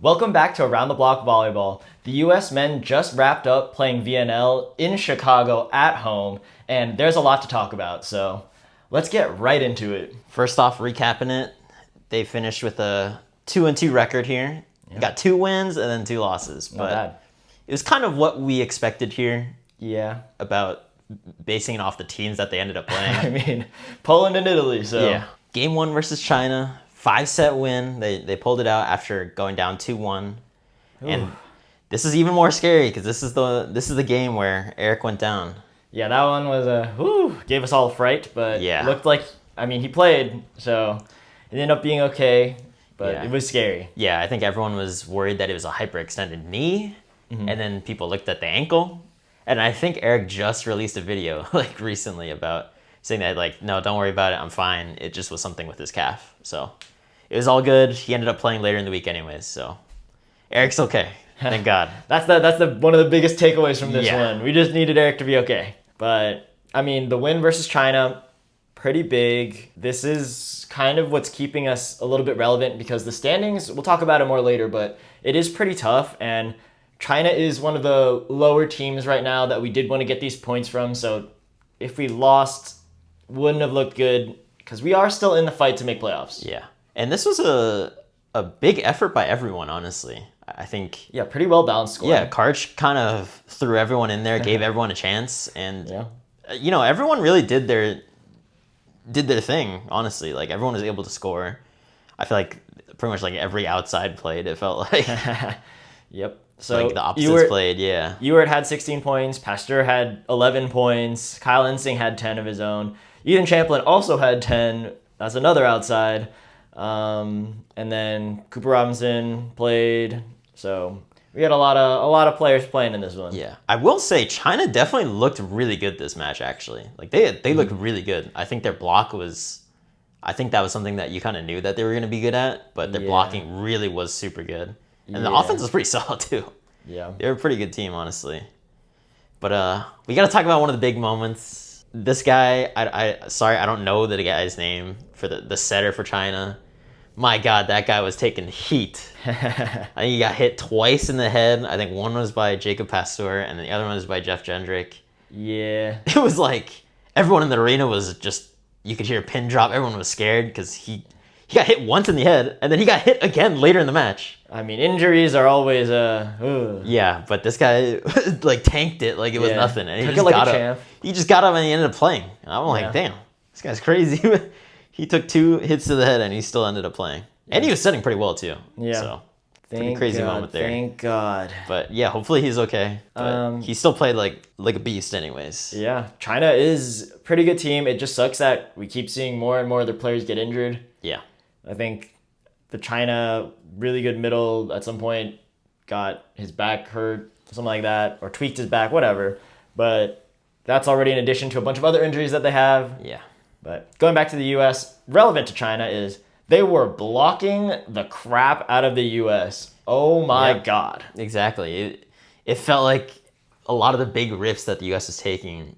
Welcome back to Around the Block Volleyball. The US men just wrapped up playing VNL in Chicago at home, and there's a lot to talk about, so let's get right into it. First off, recapping it, they finished with a 2-2 record here. Yeah. Got 2 wins and then 2 losses. Not bad. It was kind of what we expected here Yeah. about basing it off the teams that they ended up playing. I mean, Poland and Italy, so. Yeah. Game 1 versus China, 5-set win. They pulled it out after going down 2-1. And this is even more scary because this is the game where Eric went down. Yeah, that one was gave us all a fright, but Yeah. looked like, he played, so it ended up being okay, but Yeah. it was scary. Yeah, I think everyone was worried that it was a hyperextended knee, and then people looked at the ankle. And I think Eric just released a video recently about saying that no, don't worry about it, I'm fine. It just was something with his calf. So it was all good. He ended up playing later in the week anyways, so Eric's okay. Thank God. That's one of the biggest takeaways from this Yeah. one. We just needed Eric to be okay. But the win versus China, pretty big. This is kind of what's keeping us a little bit relevant because the standings, we'll talk about it more later, but it is pretty tough, and China is one of the lower teams right now that we did want to get these points from. So if we lost, wouldn't have looked good because we are still in the fight to make playoffs. Yeah. And this was a big effort by everyone, honestly. I think. Yeah, pretty well balanced score. Yeah, Karch kind of threw everyone in there, gave everyone a chance, and yeah. Everyone really did their thing. Honestly, everyone was able to score. I feel like pretty much every outside played. It felt like. Yep. So the opposites played. Yeah. Ewert had 16 points. Pasteur had 11 points. Kyle Ensing had 10 of his own. Ethan Champlin also had 10. That's another outside. And then Cooper Robinson played. So we had a lot of players playing in this one. Yeah, I will say China definitely looked really good this match. Actually, they looked really good. I think their block was. I think that was something that you kind of knew that they were going to be good at, but their blocking really was super good, and the offense was pretty solid too. Yeah, they were a pretty good team, honestly. But we got to talk about one of the big moments. This guy, I don't know the guy's name for the setter for China. My God, that guy was taking heat. I think he got hit twice in the head. I think one was by Jacob Pasteur, and the other one was by Jeff Jendrick. Yeah. It was everyone in the arena was just, you could hear a pin drop. Everyone was scared because he got hit once in the head, and then he got hit again later in the match. Injuries are always Yeah, but this guy tanked it like it was nothing, and Took it like a champ. He just got up and he ended up playing. And I'm like, damn, this guy's crazy. He took 2 hits to the head and he still ended up playing. Yeah. And he was setting pretty well too. Yeah. So pretty crazy moment there. Thank God. But yeah, hopefully he's okay. But he still played like a beast anyways. Yeah. China is a pretty good team. It just sucks that we keep seeing more and more of their players get injured. Yeah. I think the China really good middle at some point got his back hurt, something like that, or tweaked his back, whatever. But that's already in addition to a bunch of other injuries that they have. Yeah. But going back to the U.S., relevant to China is they were blocking the crap out of the U.S. Oh my God. Exactly. It felt like a lot of the big rips that the U.S. was taking,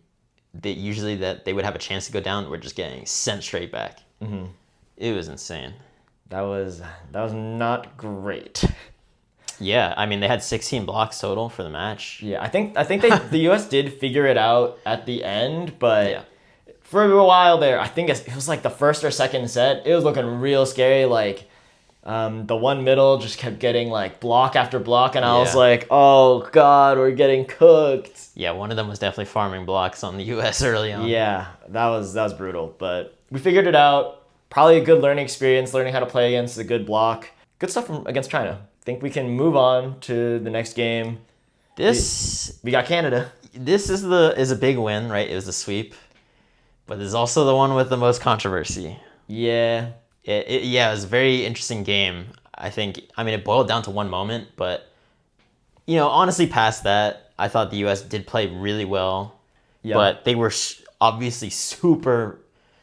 that they would have a chance to go down, were just getting sent straight back. Mm-hmm. It was insane. That was not great. Yeah, they had 16 blocks total for the match. Yeah, I think the U.S. did figure it out at the end, but for a while there, I think it was the first or second set, it was looking real scary. The one middle just kept getting block after block, and I was like, oh God, we're getting cooked. Yeah, one of them was definitely farming blocks on the U.S. early on. Yeah, that was brutal, but we figured it out. Probably a good learning experience, learning how to play against a good block. Good stuff against China. I think we can move on to the next game. We got Canada. This is a big win, right? It was a sweep. But there's also the one with the most controversy. Yeah. It was a very interesting game. I think, it boiled down to one moment, but, honestly, past that, I thought the U.S. did play really well. Yeah. But they were obviously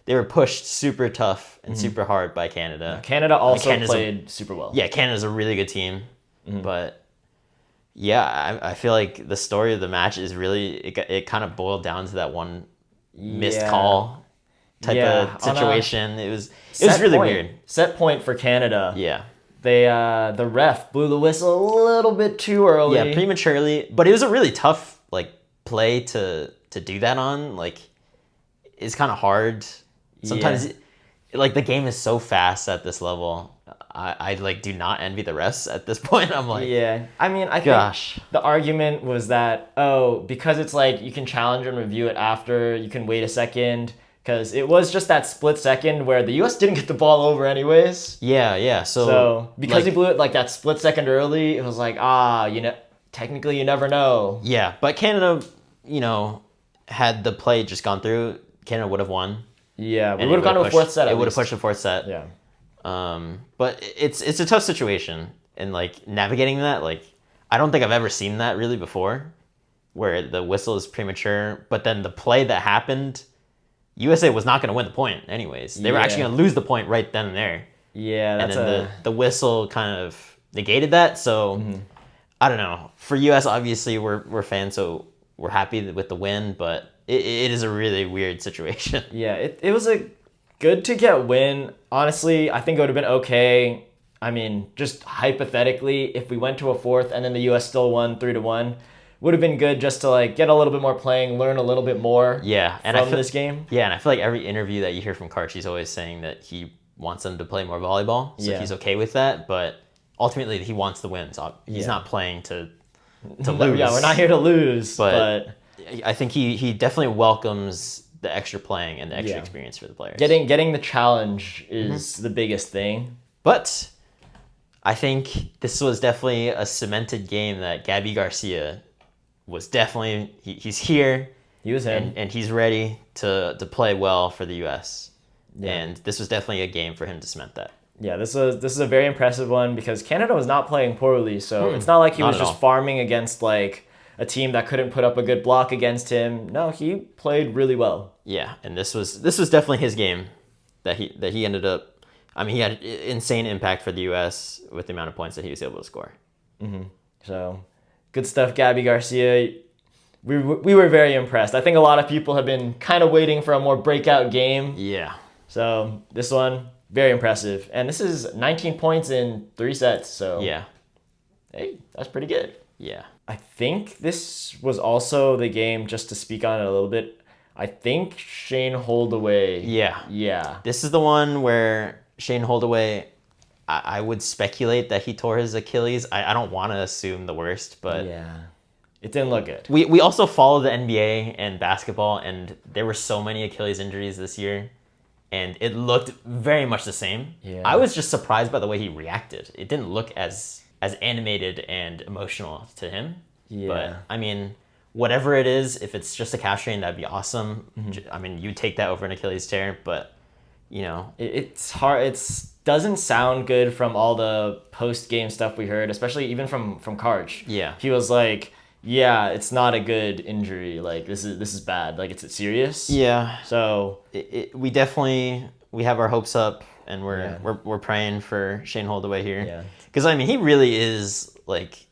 they were pushed super tough and super hard by Canada. Canada also played super well. Yeah, Canada's a really good team. Mm-hmm. But, yeah, I feel like the story of the match is really, it kind of boiled down to that one missed call type of situation. It was really weird. Set point for Canada. Yeah. the ref blew the whistle a little bit too early. Yeah, prematurely. But it was a really tough like play to do that on. Like, it's kind of hard. Sometimes, like, the game is so fast at this level. I like do not envy the refs at this point. I'm like, yeah. I mean, I think the argument was that, because it's like you can challenge and review it after, you can wait a second, because it was just that split second where the U.S. didn't get the ball over anyways. Yeah. So because like, he blew it like that split second early, it was like, technically you never know. Yeah, but Canada, had the play just gone through, Canada would have won. Yeah, we would have gone to a fourth set. It would have pushed a fourth set. Yeah. But it's a tough situation, and like navigating that, like I don't think I've ever seen that really before, where the whistle is premature, but then the play that happened, USA was not going to win the point anyways. They were actually going to lose the point right then and there. Yeah, and then the whistle kind of negated that. So I don't know. For US, obviously we're fans, so we're happy with the win, but it is a really weird situation. Yeah, it was a good to get win. Honestly, I think it would have been okay. I mean, just hypothetically, if we went to a fourth and then the US still won 3-1, would have been good just to like get a little bit more playing, learn a little bit more from this game. Yeah, and I feel like every interview that you hear from Karch, he's always saying that he wants them to play more volleyball, so he's okay with that, but ultimately he wants the wins. He's not playing to lose. Yeah, we're not here to lose, but I think he definitely welcomes the extra playing and the extra experience for the players. Getting the challenge is the biggest thing. But I think this was definitely a cemented game that Gabby Garcia was definitely he's here. He was him, and he's ready to play well for the US. Yeah. And this was definitely a game for him to cement that. Yeah, this is a very impressive one because Canada was not playing poorly, so it's not like he was just farming against like a team that couldn't put up a good block against him. No, he played really well. Yeah, and this was definitely his game that he ended up. I mean, he had insane impact for the US with the amount of points that he was able to score. So, good stuff, Gabby Garcia. We were very impressed. I think a lot of people have been kind of waiting for a more breakout game. Yeah. So this one, very impressive. And this is 19 points in 3 sets. So yeah, hey, that's pretty good. Yeah. I think this was also the game, just to speak on it a little bit, I think Shane Holdaway. Yeah. This is the one where Shane Holdaway, I would speculate that he tore his Achilles. I don't want to assume the worst, but yeah, it didn't look good. We also follow the NBA and basketball, and there were so many Achilles injuries this year, and it looked very much the same. Yeah. I was just surprised by the way he reacted. It didn't look as animated and emotional to him. Yeah. But, I mean, whatever it is, if it's just a calf strain, that'd be awesome. I mean, you take that over an Achilles tear, but, It's hard. It doesn't sound good from all the post-game stuff we heard, especially even from Karch. Yeah. He was like, yeah, it's not a good injury. Like, this is bad. Like, it's serious. Yeah. So we have our hopes up, and we're praying for Shane Holdaway here. Yeah. Because, I mean, he really is, like,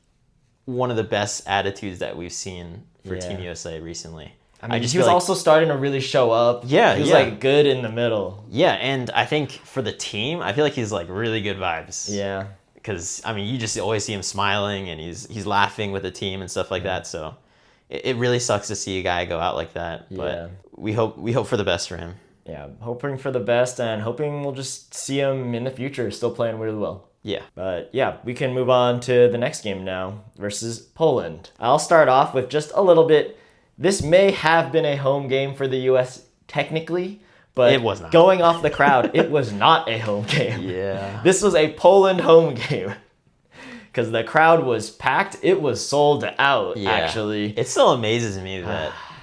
one of the best attitudes that we've seen for Team USA recently. I mean, he was also starting to really show up. Yeah, he was like good in the middle. Yeah, and I think for the team, I feel like he's like really good vibes. Yeah. Because, I mean, you just always see him smiling, and he's laughing with the team and stuff like that. So it really sucks to see a guy go out like that. But we hope for the best for him. Yeah, hoping for the best and hoping we'll just see him in the future still playing really well. Yeah. But yeah, we can move on to the next game now versus Poland. I'll start off with just a little bit. This may have been a home game for the U.S. technically, but it was not. Going off the crowd, it was not a home game. Yeah. This was a Poland home game because the crowd was packed. It was sold out, actually. It still amazes me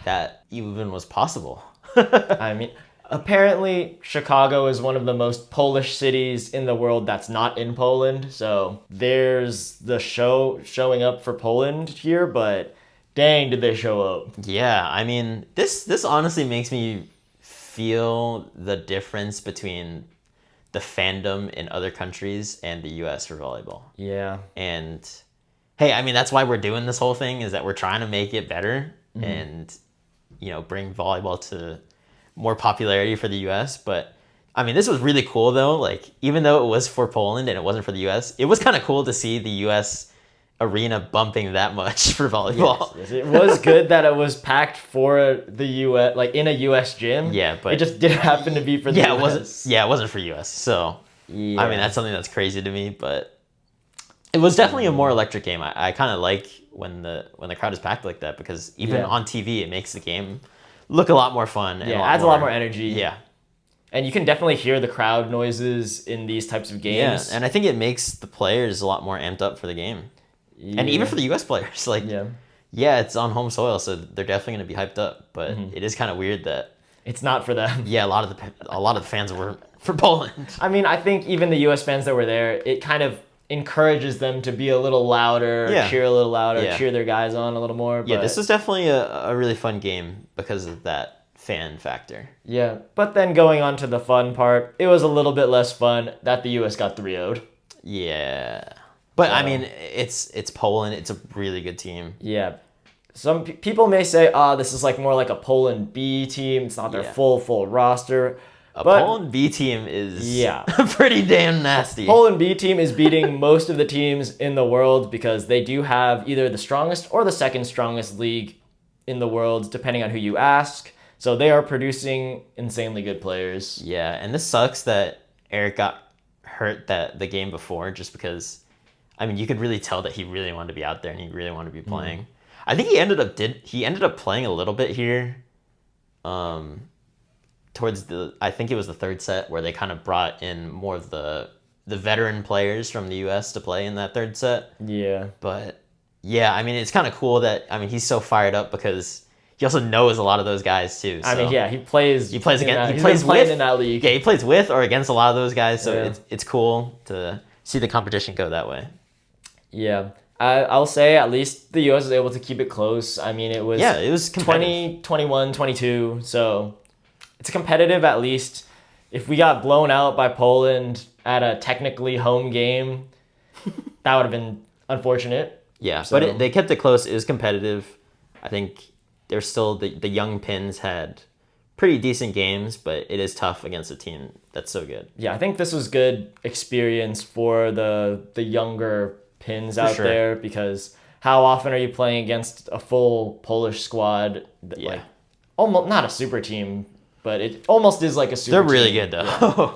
that even was possible. I mean, apparently Chicago is one of the most Polish cities in the world that's not in Poland. So there's the showing up for Poland here, but dang, did they show up. Yeah, I mean, this honestly makes me feel the difference between the fandom in other countries and the US for volleyball. Yeah. And hey, I mean, that's why we're doing this whole thing, is that we're trying to make it better and, bring volleyball to more popularity for the US. But I mean, this was really cool though. Like, even though it was for Poland and it wasn't for the U.S., it was kind of cool to see the U.S. arena bumping that much for volleyball. Yes, it was good that it was packed for the U.S., like in a U.S. gym. Yeah, but it just didn't happen to be for the US. It wasn't for U.S. So, Yeah. I mean, that's something that's crazy to me, but it was definitely a more electric game. I kind of like when the crowd is packed like that because even on TV, it makes the game look a lot more fun. And adds a lot more energy. Yeah. And you can definitely hear the crowd noises in these types of games. Yeah, and I think it makes the players a lot more amped up for the game. Yeah. And even for the U.S. players, like, it's on home soil, so they're definitely going to be hyped up. But it is kind of weird that it's not for them. Yeah, a lot of the fans were for Poland. I mean, I think even the U.S. fans that were there, it kind of encourages them to be a little louder, cheer a little louder, cheer their guys on a little more. But... yeah, this was definitely a really fun game because of that fan factor. Yeah, but then going on to the fun part, it was a little bit less fun that the U.S. got 3-0'd. Yeah. But, I mean, it's Poland. It's a really good team. Yeah. Some people may say, this is like more like a Poland B team. It's not their full roster. But Poland B team is pretty damn nasty. Poland B team is beating most of the teams in the world because they do have either the strongest or the second strongest league in the world, depending on who you ask. So they are producing insanely good players. Yeah, and this sucks that Eric got hurt the game before just because, I mean, you could really tell that he really wanted to be out there and he really wanted to be playing. I think he ended up playing a little bit here. Towards I think it was the third set where they kind of brought in more of the veteran players from the US to play in that third set. Yeah. But yeah, I mean, it's kind of cool that, I mean, he's so fired up because he also knows a lot of those guys too. So. I mean, yeah, he plays against. He plays with in that league. Yeah, he plays with or against a lot of those guys. So it's cool to see the competition go that way. Yeah, I'll say at least the U.S. was able to keep it close. I mean, it was 20, 21, 22. So it's competitive at least. If we got blown out by Poland at a technically home game, that would have been unfortunate. Yeah, so. But they kept it close. It was competitive. I think. There's still the young Pins had pretty decent games, but it is tough against a team that's so good. Yeah, I think this was good experience for the younger Pins out there because how often are you playing against a full Polish squad? Like almost not a super team, but it almost is like a super team. They're really good though. Yeah.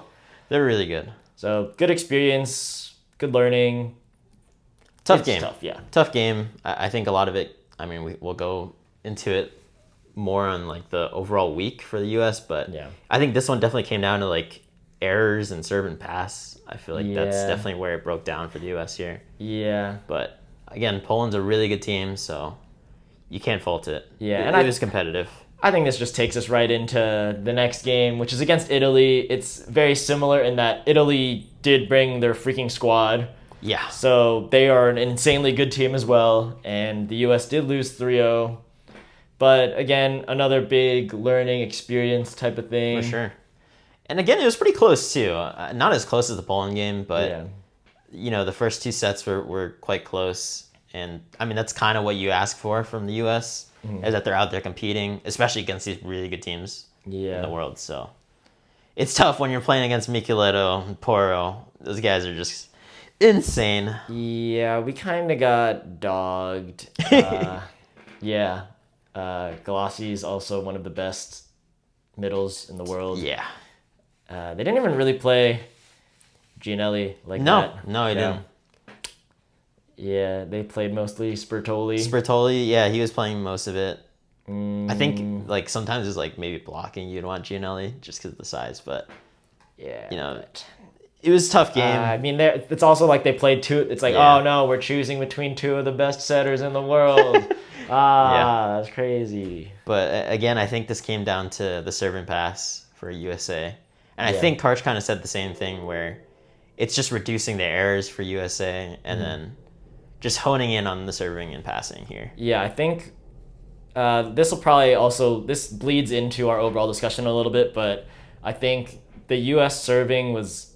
They're really good. So good experience, good learning. Tough game. Tough game. I think a lot of it, I mean, we'll go into it more on like the overall week for the US, but I think this one definitely came down to like errors and serve and pass. I feel like that's definitely where it broke down for the US here. Yeah. But again, Poland's a really good team, so you can't fault it. Yeah, and it was competitive. I think this just takes us right into the next game, which is against Italy. It's very similar in that Italy did bring their freaking squad. Yeah. So they are an insanely good team as well, and the US did lose 3-0. But again, another big learning experience type of thing. For sure. And again, it was pretty close too. Not as close as the Poland game, but you know, the first two sets were quite close. And I mean, that's kind of what you ask for from the US, is that they're out there competing, especially against these really good teams in the world. So it's tough when you're playing against Micheletto and Poro. Those guys are just insane. Yeah, we kind of got dogged. Galassi is also one of the best middles in the world. Yeah. They didn't even really play Gianelli like that. No, he didn't. Yeah, they played mostly Spertoli. He was playing most of it. I think like sometimes it's like maybe blocking you'd want Gianelli just because of the size, but you know, it was a tough game. I mean, it's also like they played two. It's like, oh no, we're choosing between two of the best setters in the world. That's crazy. But again, I think this came down to the serve and pass for USA. And I think Karch kind of said the same thing where it's just reducing the errors for USA and then just honing in on the serving and passing here. Yeah, I think this will probably also, this bleeds into our overall discussion a little bit, but I think the US serving was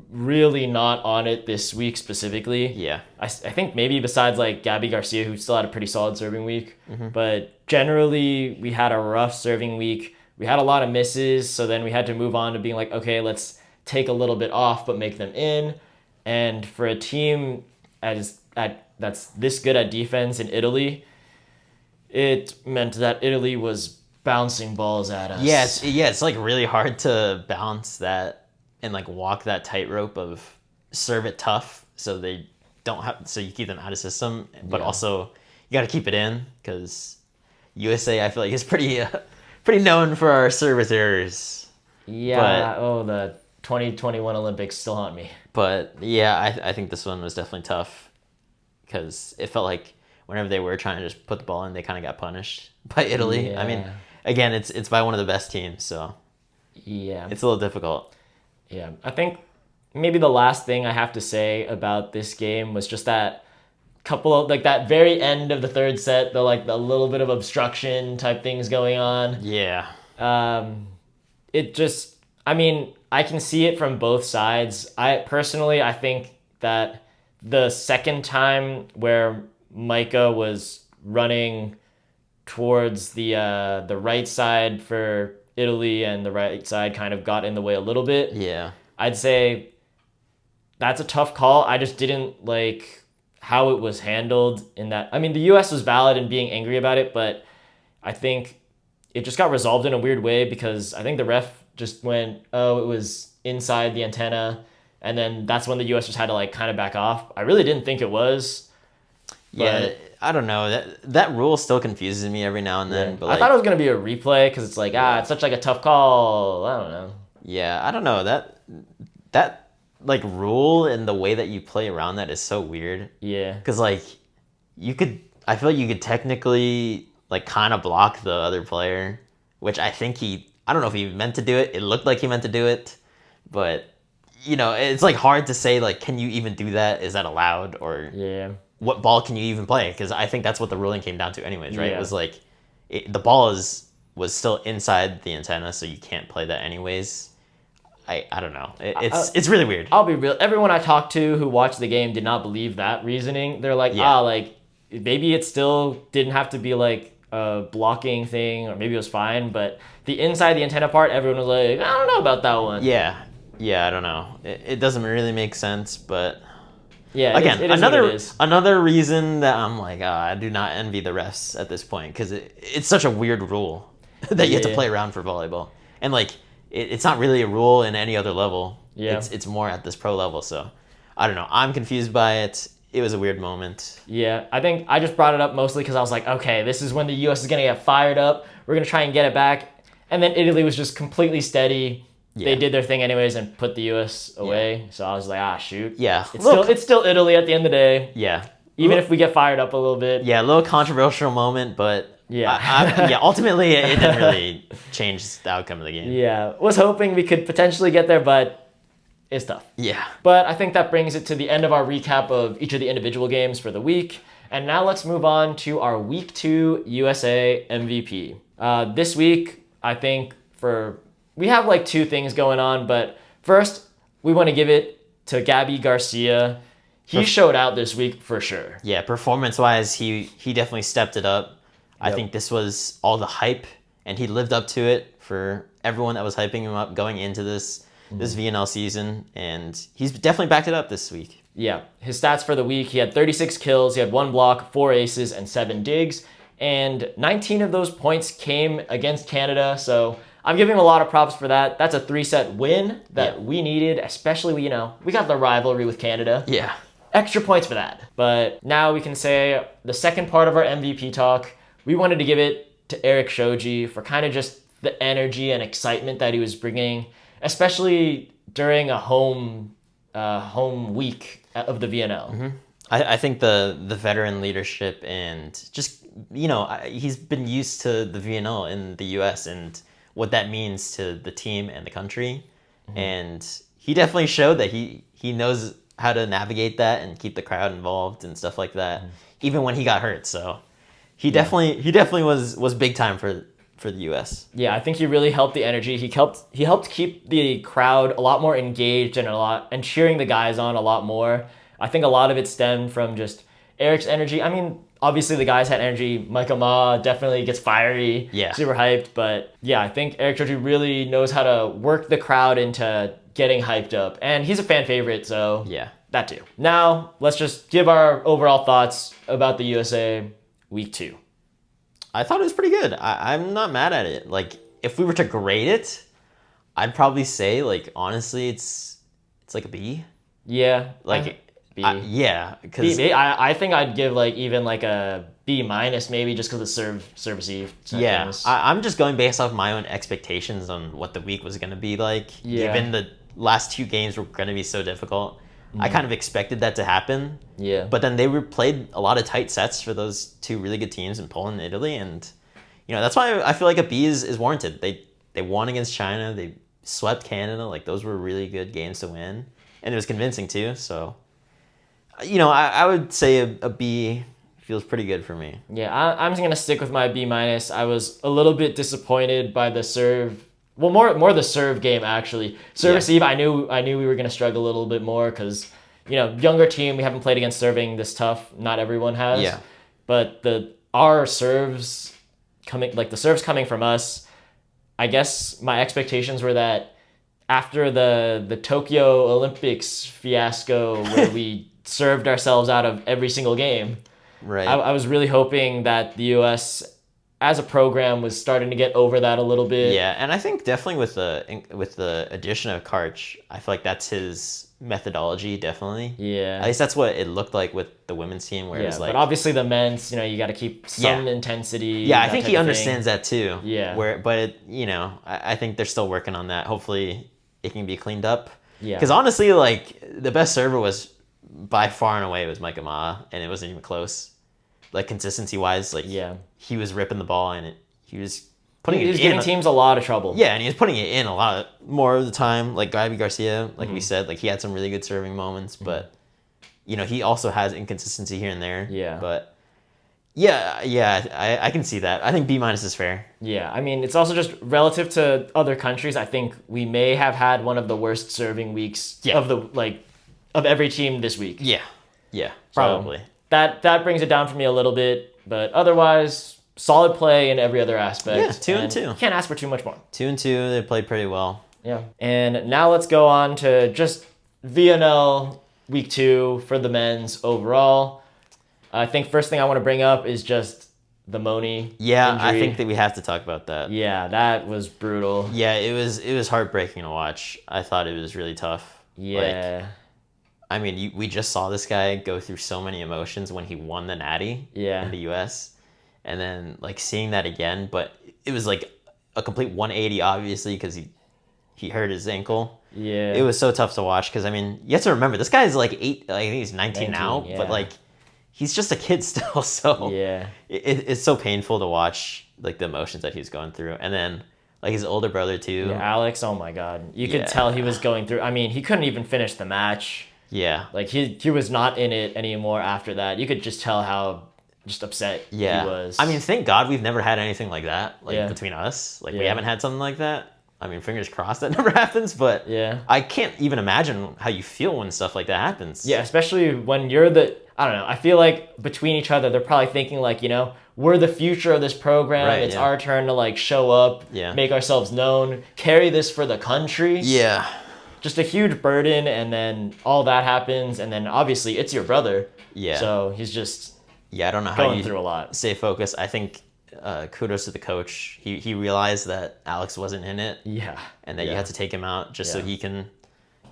really not on it this week specifically. Yeah. I think maybe besides like Gabby Garcia, who still had a pretty solid serving week, but generally we had a rough serving week we had a lot of misses. So then we had to move on to being like, okay, let's take a little bit off, but make them in. And for a team that's this good at defense in Italy, it meant that Italy was bouncing balls at us. It's like really hard to balance that and like walk that tightrope of serve it tough so they don't have, so you keep them out of system, but also you got to keep it in, because USA, I feel like, is pretty known for our service errors. Yeah. The 2021 Olympics still haunt me. But yeah, I think this one was definitely tough, because it felt like whenever they were trying to just put the ball in, they kind of got punished by Italy. Yeah. I mean, again, it's by one of the best teams, so yeah, it's a little difficult. Yeah, I think maybe the last thing I have to say about this game was just that couple of, like, that very end of the third set, the little bit of obstruction type things going on. Yeah. It just, I mean, I can see it from both sides. I think that the second time where Micah was running towards the right side for Italy, and the right side kind of got in the way a little bit. Yeah. I'd say that's a tough call. I just didn't like how it was handled in that. I mean, the US was valid in being angry about it, but I think it just got resolved in a weird way, because I think the ref just went, oh, it was inside the antenna, and then that's when the US just had to like kind of back off. I really didn't think it was. Yeah, I don't know. That rule still confuses me every now and then. Yeah. But like, I thought it was gonna be a replay, because it's like, it's such like a tough call. I don't know. Yeah, I don't know. That like rule and the way that you play around that is so weird. Yeah. Because like I feel like you could technically like kind of block the other player, which I think I don't know if he meant to do it. It looked like he meant to do it, but it's like hard to say, like, can you even do that? Is that allowed? Or what ball can you even play? Because I think that's what the ruling came down to anyways, right? Yeah. It was like the ball was still inside the antenna, so you can't play that anyways. I don't know. It's really weird. I'll be real. Everyone I talked to who watched the game did not believe that reasoning. They're like, like, maybe it still didn't have to be like a blocking thing, or maybe it was fine, but the inside the antenna part, everyone was like, I don't know about that one. Yeah, I don't know. It doesn't really make sense, but yeah, again, it is another reason that I'm like, I do not envy the refs at this point, because it's such a weird rule that you have to play around for volleyball, and like it's not really a rule in any other level. Yeah, it's more at this pro level. So I don't know. I'm confused by it. It was a weird moment. Yeah, I think I just brought it up mostly because I was like, okay, this is when the U.S. is gonna get fired up. We're gonna try and get it back, and then Italy was just completely steady. Yeah. They did their thing anyways and put the U.S. away. Yeah. So I was like, shoot. Yeah. It's still Italy at the end of the day. Yeah. Even if we get fired up a little bit. Yeah, a little controversial moment, but ultimately it didn't really change the outcome of the game. Yeah. Was hoping we could potentially get there, but it's tough. Yeah. But I think that brings it to the end of our recap of each of the individual games for the week. And now let's move on to our Week 2 USA MVP. This week, I think we have like two things going on, but first, we want to give it to Gabby Garcia. He showed out this week for sure. Yeah, performance-wise, he definitely stepped it up. Yep. I think this was all the hype, and he lived up to it for everyone that was hyping him up going into this VNL season, and he's definitely backed it up this week. Yeah, his stats for the week, he had 36 kills, he had 1 block, 4 aces, and 7 digs, and 19 of those points came against Canada, so I'm giving him a lot of props for that. That's a 3-set win that we needed, especially, we got the rivalry with Canada. Yeah. Extra points for that. But now we can say the second part of our MVP talk, we wanted to give it to Eric Shoji for kind of just the energy and excitement that he was bringing, especially during a home week of the VNL. Mm-hmm. I think the veteran leadership and just, he's been used to the VNL in the US and what that means to the team and the country. Mm-hmm. And he definitely showed that he knows how to navigate that and keep the crowd involved and stuff like that, even when he got hurt. So he definitely was big time for the US. Yeah, I think he really helped the energy. He helped keep the crowd a lot more engaged and cheering the guys on a lot more. I think a lot of it stemmed from just Eric's energy, I mean, obviously the guys had energy. Micah Ma definitely gets fiery, Yeah. super hyped. But yeah, I think Eric Joji really knows how to work the crowd into getting hyped up. And he's a fan favorite, so Yeah. that too. Now, let's just give our overall thoughts about the USA Week 2. I thought it was pretty good. I'm not mad at it. Like, if we were to grade it, I'd probably say, like, honestly, it's like a B. Yeah. Like, B. yeah, because I think I'd give like even like a B minus maybe just because of serve receive. yeah, I'm just going based off my own expectations on what the week was going to be like. Yeah. Given the last 2 games were going to be so difficult, I kind of expected that to happen. Yeah. But then they played a lot of tight sets for those 2 really good teams in Poland and Italy, and that's why I feel like a B is warranted. They won against China. They swept Canada. Like, those were really good games to win, and it was convincing too. So, I would say a B feels pretty good for me. Yeah, I'm just gonna stick with my B minus. I was a little bit disappointed by the serve. Well, more the serve game actually. Serve receive, I knew we were gonna struggle a little bit more because younger team, we haven't played against serving this tough. Not everyone has. Yeah. But our serves coming from us. I guess my expectations were that after the Tokyo Olympics fiasco where we served ourselves out of every single game. Right. I was really hoping that the U.S. as a program was starting to get over that a little bit. Yeah, and I think definitely with the addition of Karch, I feel like that's his methodology, definitely. Yeah. At least that's what it looked like with the women's team, where it was like... But obviously the men's, you got to keep some intensity. Yeah, I think he understands that too. Yeah. I think they're still working on that. Hopefully it can be cleaned up. Yeah. Because honestly, like, the best server was by far and away was Micah Ma, and it wasn't even close. Like, consistency-wise, like, he was ripping the ball, and he was putting he was giving teams a lot of trouble. Yeah, and he was putting it in a lot more of the time. Like, Gabby Garcia, like we said, like, he had some really good serving moments, but, he also has inconsistency here and there. Yeah. But, I can see that. I think B- is fair. Yeah, I mean, it's also just relative to other countries. I think we may have had one of the worst serving weeks of every team this week. Yeah, probably. So that brings it down for me a little bit, but otherwise, solid play in every other aspect. Yeah, 2-2. You can't ask for too much more. 2-2, they played pretty well. Yeah. And now let's go on to just VNL Week 2 for the men's overall. I think first thing I want to bring up is just the Moni injury. I think that we have to talk about that. Yeah, that was brutal. Yeah, it was heartbreaking to watch. I thought it was really tough. Yeah. I mean, we just saw this guy go through so many emotions when he won the Natty in the U.S. And then, like, seeing that again, but it was, like, a complete 180, obviously, because he hurt his ankle. Yeah. It was so tough to watch because, I mean, you have to remember, this guy is, like, I think he's 19 now, but, like, he's just a kid still, so it's so painful to watch, like, the emotions that he's going through. And then, like, his older brother, too. Yeah, Alex, oh, my God. You could tell he was going through... I mean, he couldn't even finish the match. Yeah. Like, he was not in it anymore after that. You could just tell how just upset he was. I mean, thank God we've never had anything like that, between us. Like, we haven't had something like that. I mean, fingers crossed that never happens, but I can't even imagine how you feel when stuff like that happens. Yeah, especially when you're I don't know, I feel like between each other, they're probably thinking, like, we're the future of this program. Right, it's our turn to, like, show up, make ourselves known, carry this for the country. Yeah. Just a huge burden, and then all that happens, and then obviously it's your brother. Yeah. So he's just I don't know how going you through a lot. Stay focused. I think kudos to the coach. He realized that Alex wasn't in it. Yeah. And that you had to take him out just so he can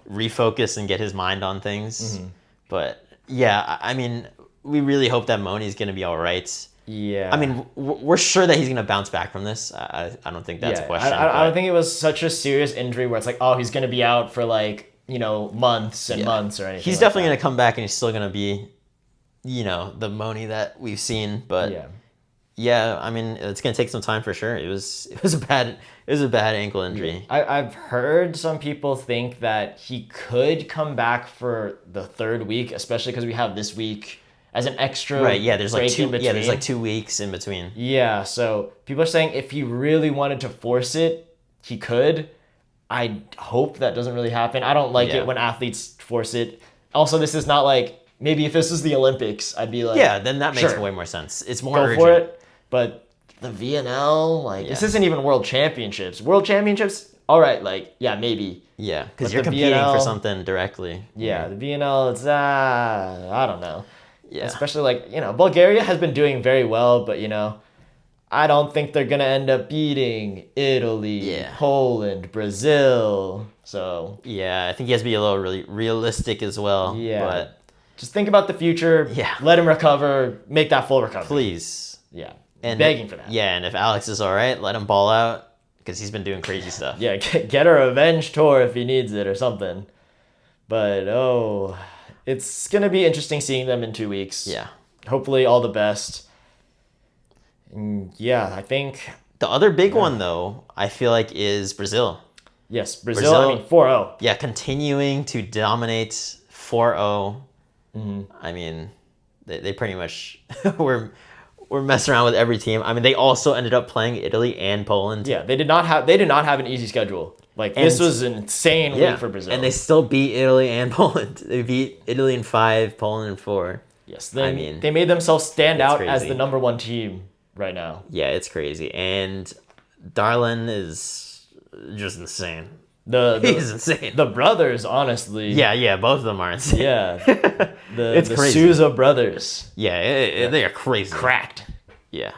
refocus and get his mind on things. Mm-hmm. But I mean, we really hope that Moni's going to be all right. Yeah. I mean, we're sure that he's going to bounce back from this. I don't think that's a question. I don't think it was such a serious injury where it's like, oh, he's going to be out for, like, months and months or anything. He's definitely going to come back, and he's still going to be, the Moni that we've seen. But I mean, it's going to take some time for sure. It was a bad ankle injury. I've heard some people think that he could come back for the third week, especially because we have this week as an extra there's like break in between. There's like 2 weeks in between. Yeah, so people are saying if he really wanted to force it, he could. I hope that doesn't really happen. I don't like it when athletes force it. Also, this is not like maybe if this was the Olympics, I'd be like, Yeah, then that makes sure, way more sense. It's more go urgent. for it. But the VNL, like, this isn't even World Championships. World Championships, all right, like, yeah, maybe. Yeah, But because you're the competing VNL for something directly. Yeah, the VNL, it's, I don't know. Yeah. Especially, like, Bulgaria has been doing very well, but, I don't think they're going to end up beating Italy, Yeah. Poland, Brazil. So, Yeah, I think he has to be a little really realistic as well. yeah. But Just think about the future. Yeah. Let him recover. Make that full recovery. please. Yeah. And Begging for that. Yeah, and if Alex is all right, let him ball out because he's been doing crazy stuff. Yeah, get a revenge tour if he needs it or something. But, it's going to be interesting seeing them in 2 weeks. Yeah. Hopefully, all the best. And yeah, I think, The other big one, though, I feel like is Brazil. yes, Brazil, 4-0. Yeah, continuing to dominate 4-0. I mean, they pretty much were messing around with every team. I mean, they also ended up playing Italy and Poland. Yeah, they did not have an easy schedule. Like, this was an insane week for Brazil. And they still beat Italy and Poland. They beat Italy in 5, Poland in 4. Yes, mean, they made themselves stand out as crazy. the number one team right now. Yeah, it's crazy. And Darlin is just insane. He's insane. The brothers, honestly. Yeah, both of them are insane. Yeah. It's the crazy. Souza brothers. Yeah, they are crazy. Cracked. Yeah.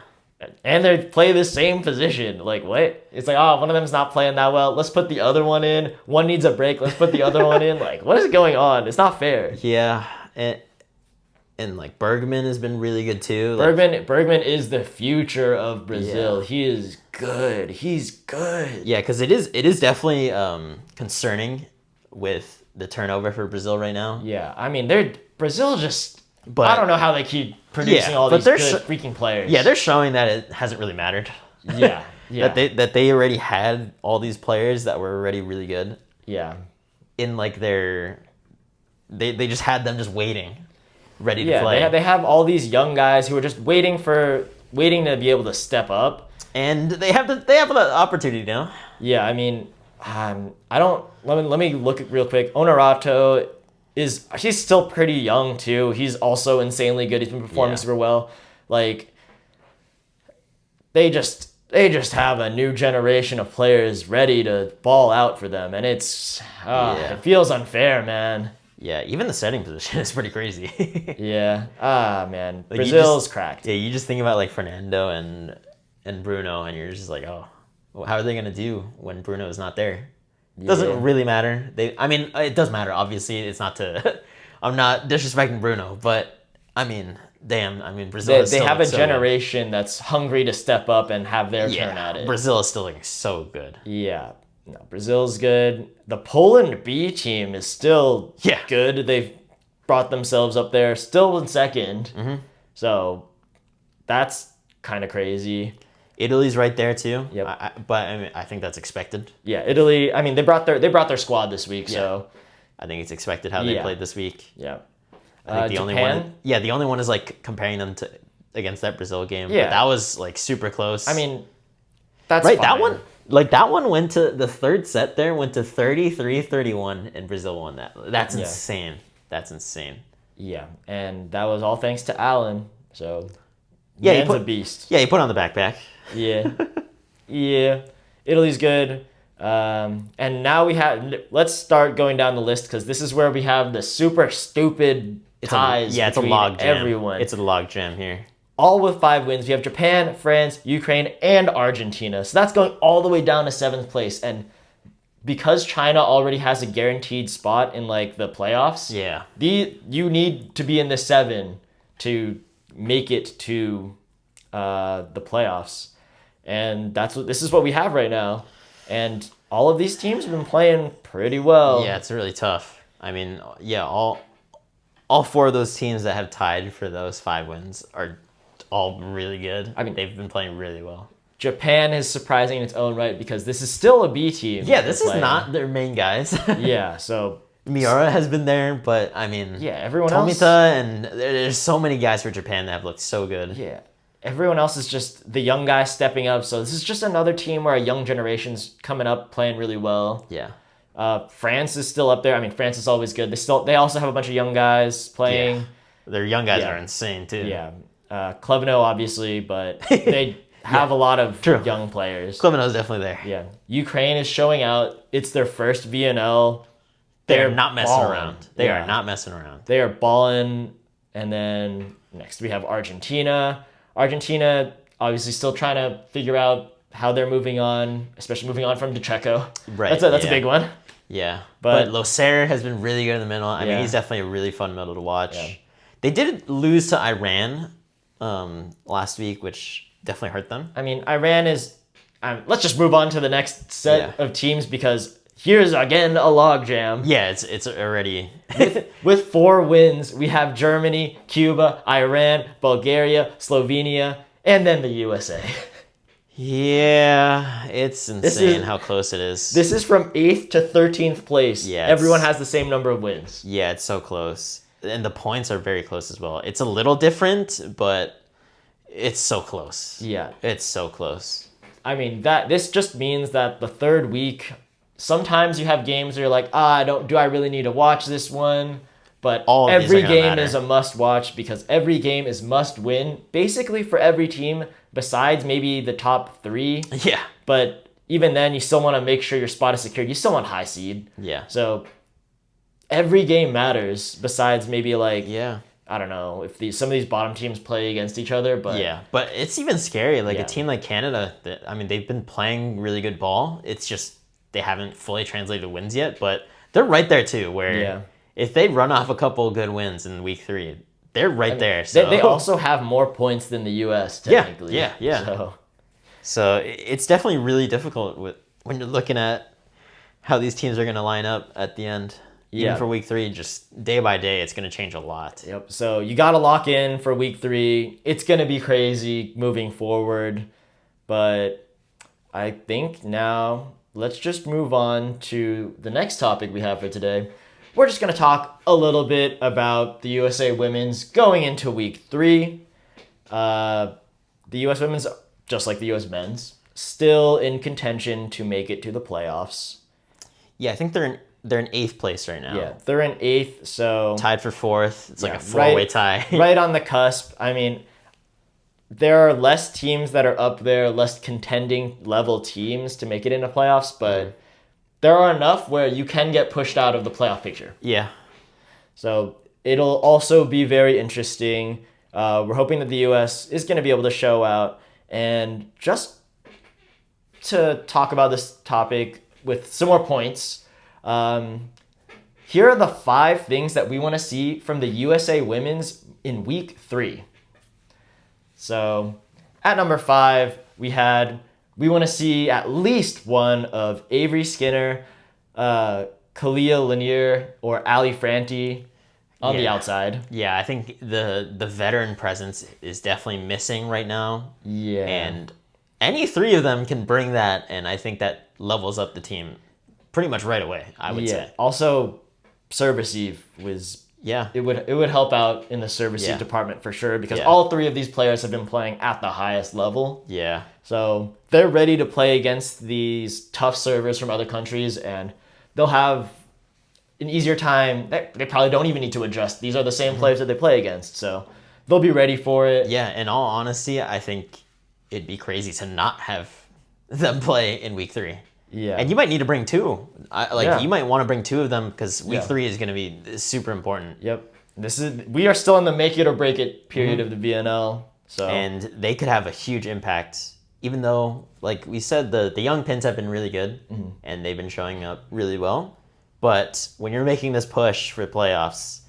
And they play the same position. Like, what? It's like, one of them's not playing that well. Let's put the other one in. One needs a break. Let's put the other one in. Like, what is going on? It's not fair. Yeah, and like Bergman has been really good too. Bergman is the future of Brazil. Yeah. He is good. He's good. Yeah, because it is definitely concerning with the turnover for Brazil right now. Yeah, I mean, Brazil just. But I don't know how they keep producing all these good freaking players. Yeah, they're showing that it hasn't really mattered. Yeah. that they already had all these players that were already really good. Yeah. In like they just had them just waiting, ready to play. Yeah, they have all these young guys who are just waiting to be able to step up, and they have the opportunity now. Yeah, I mean, I don't. Let me look real quick. Honorato he's still pretty young too. He's also insanely good. He's been performing super well. Like, they just have a new generation of players ready to ball out for them, and it feels unfair, man. Yeah, even the setting position is pretty crazy. Yeah. Man. Like, Brazil's cracked. Yeah, you just think about like Fernando and Bruno, and you're just like, oh, well, how are they gonna do when Bruno is not there? Doesn't really matter. It does matter. Obviously, it's not to. I'm not disrespecting Bruno, but I mean, damn. I mean, Brazil. They have a generation that's hungry to step up and have their turn at it. Brazil is still looking so good. Yeah. No, Brazil's good. The Poland B team is still good. They've brought themselves up there, still in second. Mm-hmm. So that's kind of crazy. Italy's right there too. Yep. But I mean, I think that's expected. Yeah, Italy. I mean, they brought their squad this week, so I think it's expected how they played this week. Yeah. I think the only one. Yeah, the only one is like comparing them to against that Brazil game. Yeah, but that was like super close. I mean, that's right. fine. That one went to the third set. There went to 33-31, and Brazil won that. That's insane. That's insane. Yeah, and that was all thanks to Allen. So yeah, he's a beast. Yeah, he put on the backpack. Yeah. Yeah. Italy's good. And now let's start going down the list, because this is where we have the super stupid ties. It's a log jam. Everyone. It's a log jam here. All with 5 wins. We have Japan, France, Ukraine, and Argentina. So that's going all the way down to 7th place. And because China already has a guaranteed spot in like the playoffs, you need to be in the 7 to make it to the playoffs. And this is what we have right now. And all of these teams have been playing pretty well. Yeah, it's really tough. I mean, all 4 of those teams that have tied for those 5 wins are all really good. I mean, they've been playing really well. Japan is surprising in its own right, because this is still a B team. Yeah, this is not their main guys. Yeah, so Miura has been there, but I mean, everyone else. Tomita, and there's so many guys for Japan that have looked so good. Yeah. Everyone else is just the young guys stepping up. So this is just another team where a young generation's coming up, playing really well. Yeah. France is still up there. I mean, France is always good. They also have a bunch of young guys playing. Their young guys Yeah. are insane too. Yeah. Klevno, obviously, but they have a lot of True. young players. Klevno's definitely there. Yeah. Ukraine is showing out. It's their first VNL. They're not messing balling. around. They Yeah. are not messing around. They are balling. And then next we have Argentina. Argentina, obviously, still trying to figure out how they're moving on, especially moving on from DeCheco. Right, That's a yeah. big one. Yeah. But- But Loser has been really good in the middle. I Yeah. mean, he's definitely a really fun middle to watch. Yeah. They did lose to Iran last week, which definitely hurt them. I mean, Iran is. Let's just move on to the next set of teams because here's again a logjam. Yeah, it's already With 4 wins, we have Germany, Cuba, Iran, Bulgaria, Slovenia, and then the USA. Yeah, it's insane is- how close it is. This is from 8th to 13th place. Yeah, it's- Everyone has the same number of wins. Yeah, it's so close. And the points are very close as well. It's a little different, but it's so close. Yeah. It's so close. I mean, this just means that the third week, sometimes you have games where you're like, do I really need to watch this one? But All of these every are gonna game matter. is a must watch because every game is must win, basically for every team besides maybe the top 3. Yeah. But even then, you still want to make sure your spot is secured. You still want high seed. Yeah. So every game matters besides maybe like, Yeah. I don't know, if some of these bottom teams play against each other. But Yeah, but it's even scary. Like Yeah. a team like Canada, they've been playing really good ball. It's just they haven't fully translated to wins yet, but they're right there too. Where Yeah. if they run off a couple good wins in week 3, they're right there. So they also have more points than the U.S. technically. yeah. So it's definitely really difficult when you're looking at how these teams are going to line up at the end. Yeah. Even for week 3, just day by day, it's going to change a lot. Yep. So you got to lock in for week 3. It's going to be crazy moving forward. But I think now let's just move on to the next topic we have for today. We're just going to talk a little bit about the USA women's going into week 3. The US women's, just like the US men's, still in contention to make it to the playoffs. Yeah, I think they're in 8th place right now. Yeah, they're in 8th, so Tied for 4th. It's like Yeah, a 4-way tie. right on the cusp. I mean, there are less teams that are up there, less contending level teams to make it into playoffs, but there are enough where you can get pushed out of the playoff picture. Yeah. So it'll also be very interesting. We're hoping that the U.S. is going to be able to show out. And just to talk about this topic with some more points, here are the 5 things that we want to see from the USA women's in week 3. So at number 5, we want to see at least one of Avery Skinner, Kalia Lanier, or Ali Franti on the Yeah. outside. Yeah, I think the veteran presence is definitely missing right now. Yeah. And any 3 of them can bring that, and I think that levels up the team pretty much right away, I would say. Also, serve receive was Yeah. it would help out in the serve receive Yeah. department for sure because Yeah. all 3 of these players have been playing at the highest level. Yeah. So they're ready to play against these tough servers from other countries, and they'll have an easier time. They probably don't even need to adjust. These are the same players that they play against, so they'll be ready for it. Yeah, in all honesty, I think it'd be crazy to not have them play in week 3. Yeah. And you might need to bring 2. Yeah. You might want to bring 2 of them because week Yeah. 3 is going to be super important. Yep. We are still in the make it or break it period of the VNL. So And they could have a huge impact, even though, like we said, the young pins have been really good and they've been showing up really well. But when you're making this push for playoffs,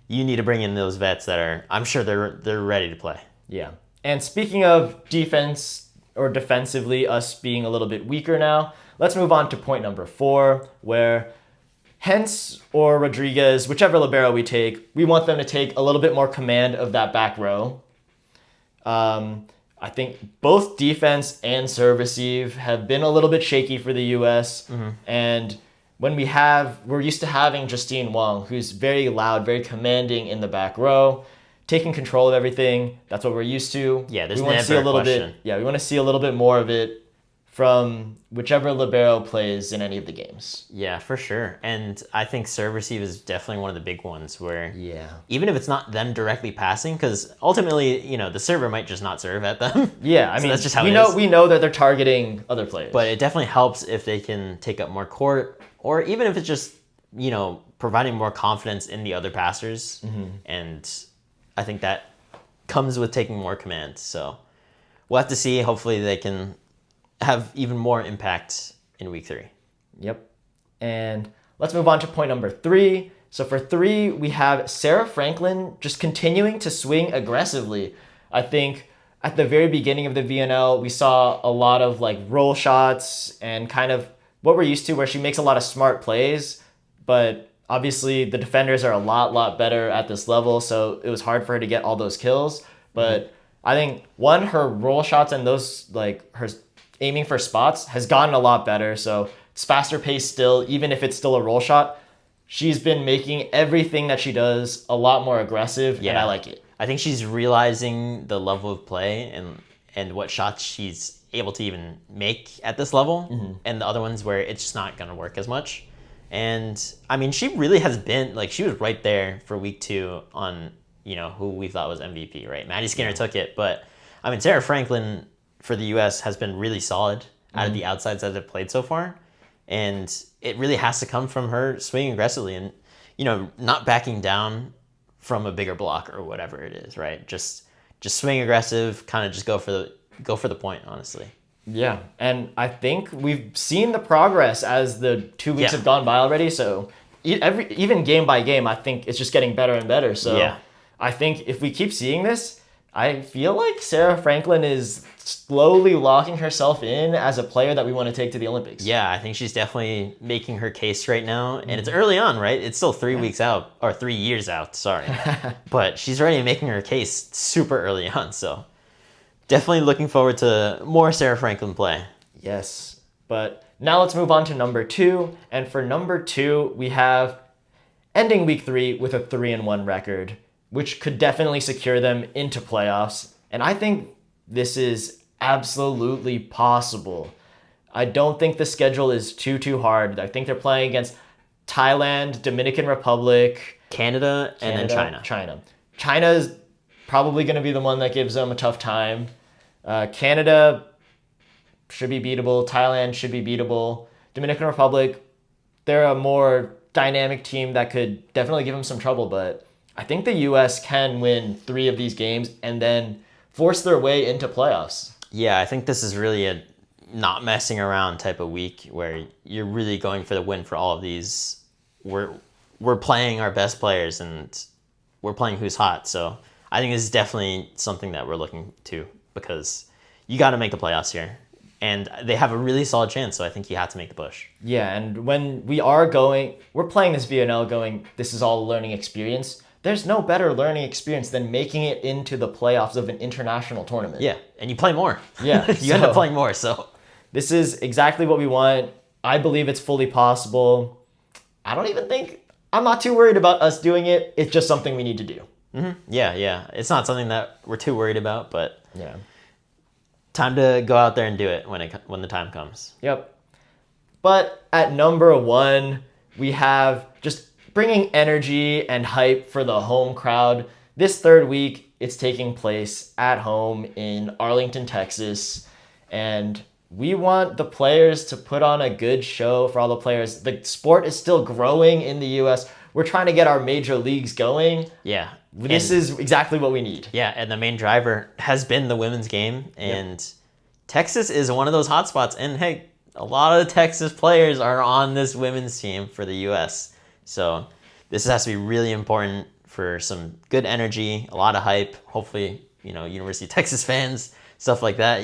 you need to bring in those vets that are, I'm sure they're ready to play. yeah. And speaking of defense or defensively, us being a little bit weaker now, let's move on to point number 4, where Hentz or Rodriguez, whichever libero we take, we want them to take a little bit more command of that back row. I think both defense and serve receive have been a little bit shaky for the U.S. And when we're used to having Justine Wong, who's very loud, very commanding in the back row, taking control of everything. That's what we're used to. Yeah, there's we want to see never a little a question. bit. Yeah, we want to see a little bit more of it from whichever libero plays in any of the games. Yeah, for sure. And I think serve receive is definitely one of the big ones where Yeah. even if it's not them directly passing, because ultimately, the server might just not serve at them. Yeah, I So mean, that's just how we it know is. we know that they're targeting other players. But it definitely helps if they can take up more court, or even if it's just, providing more confidence in the other passers. And I think that comes with taking more command. So we'll have to see. Hopefully they can have even more impact in week 3. Yep. And let's move on to point number 3. So for 3, we have Sarah Franklin just continuing to swing aggressively. I think at the very beginning of the VNL, we saw a lot of like roll shots and kind of what we're used to where she makes a lot of smart plays, but obviously the defenders are a lot better at this level, so it was hard for her to get all those kills. But I think her roll shots and those like her aiming for spots has gotten a lot better. So it's faster paced still, even if it's still a roll shot. She's been making everything that she does a lot more aggressive, and I like it. I think she's realizing the level of play and what shots she's able to even make at this level, and the other ones where it's just not going to work as much. And I mean, she really has been like, she was right there for week 2 on, who we thought was MVP, right? Maddie Skinner took it, but I mean, Sarah Franklin for the US has been really solid out of the outsides that have played so far. And it really has to come from her swinging aggressively and, not backing down from a bigger block or whatever it is, right? Just swing aggressive, kind of just go for the point, honestly. Yeah, and I think we've seen the progress as the 2 weeks have gone by already. So even game by game, I think it's just getting better and better. So I think if we keep seeing this, I feel like Sarah Franklin is slowly locking herself in as a player that we want to take to the Olympics. Yeah, I think she's definitely making her case right now. And it's early on, right? It's still 3 weeks out, or 3 years out, sorry. But she's already making her case super early on, so definitely looking forward to more Sarah Franklin play. Yes, but now let's move on to number 2. And for number 2, we have ending week 3 with a 3-1 record, which could definitely secure them into playoffs. And I think this is absolutely possible. I don't think the schedule is too hard. I think they're playing against Thailand, Dominican Republic, Canada, and then China. China is probably going to be the one that gives them a tough time. Canada should be beatable. Thailand should be beatable. Dominican Republic, they're a more dynamic team that could definitely give them some trouble, but I think the US can win 3 of these games and then force their way into playoffs. Yeah, I think this is really a not messing around type of week where you're really going for the win for all of these. We're playing our best players and we're playing who's hot. So I think this is definitely something that we're looking to, because you got to make the playoffs here. And they have a really solid chance, so I think you have to make the push. Yeah, and when we're playing this VNL going, this is all a learning experience. There's no better learning experience than making it into the playoffs of an international tournament. Yeah, and you play more. Yeah. You end up playing more, so. This is exactly what we want. I believe it's fully possible. I'm not too worried about us doing it. It's just something we need to do. Mm-hmm. Yeah. It's not something that we're too worried about, but yeah, time to go out there and do it when the time comes. Yep. But at number 1, we have just bringing energy and hype for the home crowd. This 3rd week, it's taking place at home in Arlington, Texas, and we want the players to put on a good show for all the players. The sport is still growing in the US. We're trying to get our major leagues going. Yeah. This is exactly what we need. Yeah, and the main driver has been the women's game, and Texas is one of those hotspots. And hey, a lot of the Texas players are on this women's team for the US. So this has to be really important for some good energy, a lot of hype. Hopefully, University of Texas fans, stuff like that,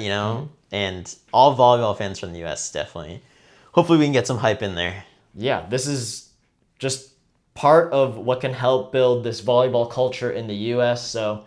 and all volleyball fans from the US, definitely. Hopefully we can get some hype in there. Yeah, this is just part of what can help build this volleyball culture in the US. So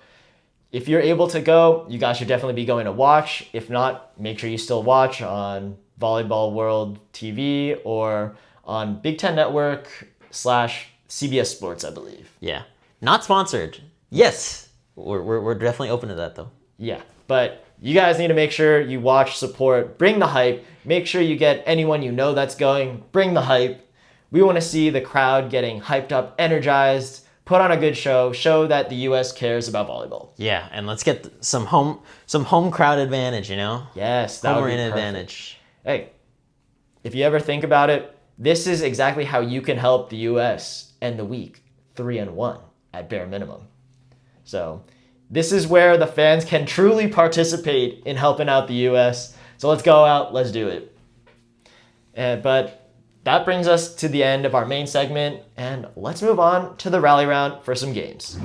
if you're able to go, you guys should definitely be going to watch. If not, make sure you still watch on Volleyball World TV or on Big Ten Network /CBS Sports, I believe. Yeah. Not sponsored. Yes. We're definitely open to that, though. Yeah, but you guys need to make sure you watch, support, bring the hype. Make sure you get anyone you know that's going. Bring the hype. We want to see the crowd getting hyped up, energized, put on a good show that the U.S. cares about volleyball. Yeah, and let's get some home crowd advantage, you know? Yes, that home would be arena perfect. advantage. Hey, if you ever think about it, this is exactly how you can help the U.S. end the week 3-1 at bare minimum. So this is where the fans can truly participate in helping out the U.S. So let's go out, let's do it. But that brings us to the end of our main segment, and let's move on to the rally round for some games.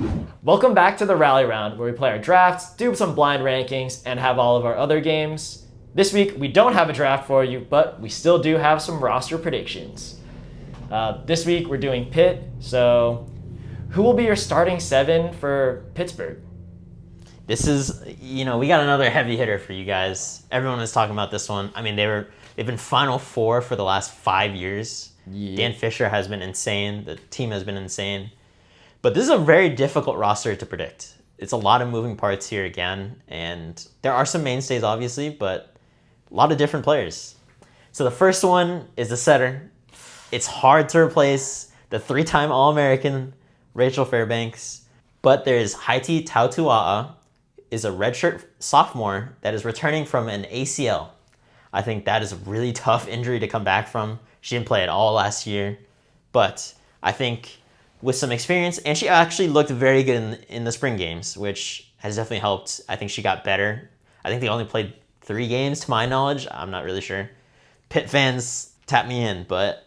Welcome back to the rally round, where we play our drafts, do some blind rankings, and have all of our other games. This week, we don't have a draft for you, but we still do have some roster predictions. This week, we're doing Pitt, so who will be your starting 7 for Pittsburgh? This is, we got another heavy hitter for you guys. Everyone is talking about this one. I mean, they've been Final Four for the last 5 years. Yeah. Dan Fisher has been insane. The team has been insane. But this is a very difficult roster to predict. It's a lot of moving parts here again, and there are some mainstays, obviously, but a lot of different players. So the first one is the setter. It's hard to replace the 3-time All-American Rachel Fairbanks, but there's Haiti Tautua'a, is a redshirt sophomore that is returning from an ACL. I think that is a really tough injury to come back from. She didn't play at all last year, but I think with some experience, and she actually looked very good in the spring games, which has definitely helped. I think she got better. I think they only played 3 games to my knowledge. I'm not really sure. Pitt fans tap me in, but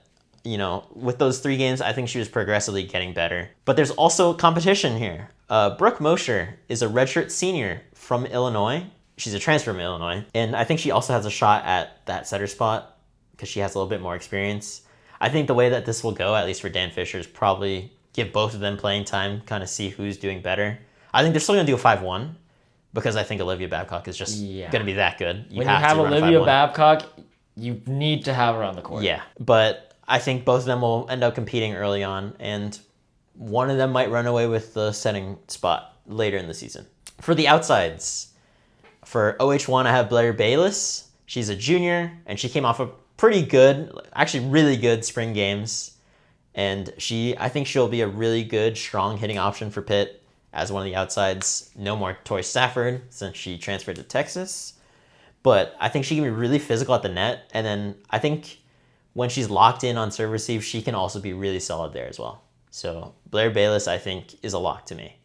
with those 3 games, I think she was progressively getting better. But there's also competition here. Brooke Mosher is a redshirt senior from Illinois. She's a transfer from Illinois. And I think she also has a shot at that setter spot because she has a little bit more experience. I think the way that this will go, at least for Dan Fisher, is probably give both of them playing time, kind of see who's doing better. I think they're still going to do a 5-1 because I think Olivia Babcock is just going to be that good. When you have Olivia Babcock, you need to have her on the court. Yeah, but I think both of them will end up competing early on, and one of them might run away with the setting spot later in the season. For the outsides, for OH1, I have Blair Bayless. She's a junior, and she came off a pretty good, actually really good spring games. And I think she'll be a really good, strong hitting option for Pitt as one of the outsides. No more Tori Stafford since she transferred to Texas. But I think she can be really physical at the net. And then I think when she's locked in on serve receive, she can also be really solid there as well. So Blair Bayless, I think, is a lock to me.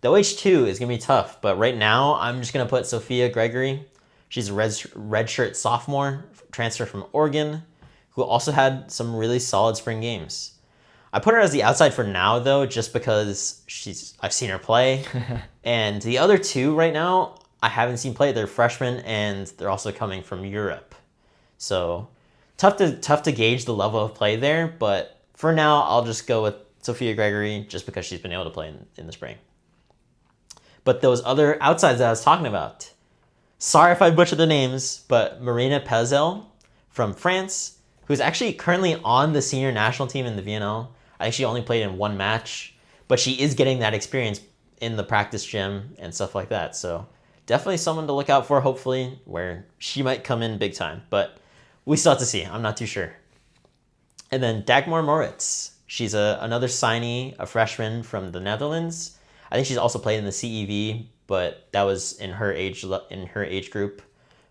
The OH2 is going to be tough, but right now I'm just going to put Sophia Gregory. She's a redshirt sophomore, transfer from Oregon, who also had some really solid spring games. I put her as the outside for now, though, just because I've seen her play. And the other 2 right now, I haven't seen play. They're freshmen, and they're also coming from Europe. So tough to gauge the level of play there, but for now, I'll just go with Sophia Gregory just because she's been able to play in the spring. But those other outsides that I was talking about, sorry if I butchered the names, but Marina Pezel from France, who's actually currently on the senior national team in the VNL. I think she only played in 1 match, but she is getting that experience in the practice gym and stuff like that. So definitely someone to look out for, hopefully, where she might come in big time. But we still have to see. I'm not too sure. And then Dagmar Moritz. She's another signee, a freshman from the Netherlands. I think she's also played in the CEV, but that was in her age group.